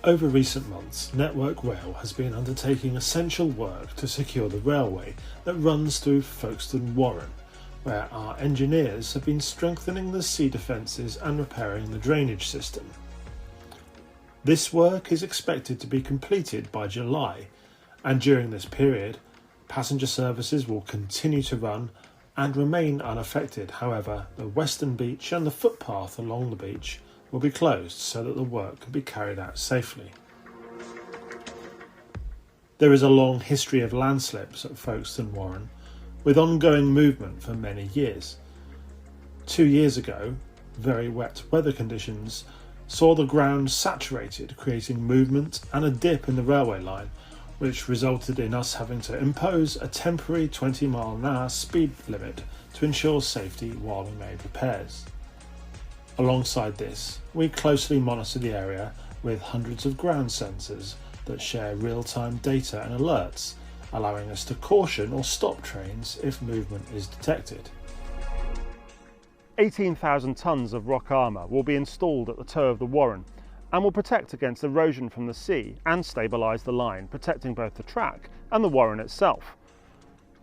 Over recent months, Network Rail has been undertaking essential work to secure the railway that runs through Folkestone Warren, where our engineers have been strengthening the sea defences and repairing the drainage system. This work is expected to be completed by July, and during this period, passenger services will continue to run and remain unaffected. However, the western beach and the footpath along the beach will be closed so that the work can be carried out safely. There is a long history of landslips at Folkestone Warren, with ongoing movement for many years. 2 years ago, very wet weather conditions saw the ground saturated, creating movement and a dip in the railway line, which resulted in us having to impose a temporary 20-mile-an-hour speed limit to ensure safety while we made repairs. Alongside this, we closely monitor the area with hundreds of ground sensors that share real-time data and alerts, allowing us to caution or stop trains if movement is detected. 18,000 tonnes of rock armour will be installed at the toe of the Warren and will protect against erosion from the sea and stabilise the line, protecting both the track and the Warren itself.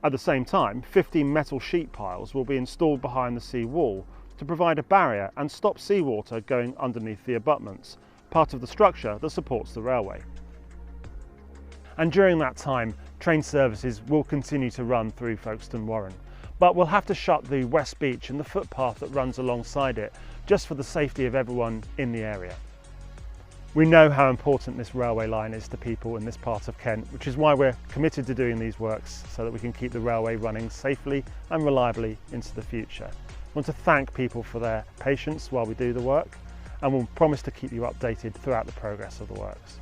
At the same time, 15 metal sheet piles will be installed behind the sea wall to provide a barrier and stop seawater going underneath the abutments, part of the structure that supports the railway. And during that time, train services will continue to run through Folkestone Warren, but we'll have to shut the west beach and the footpath that runs alongside it, just for the safety of everyone in the area. We know how important this railway line is to people in this part of Kent, which is why we're committed to doing these works so that we can keep the railway running safely and reliably into the future. I want to thank people for their patience while we do the work, and we'll promise to keep you updated throughout the progress of the works.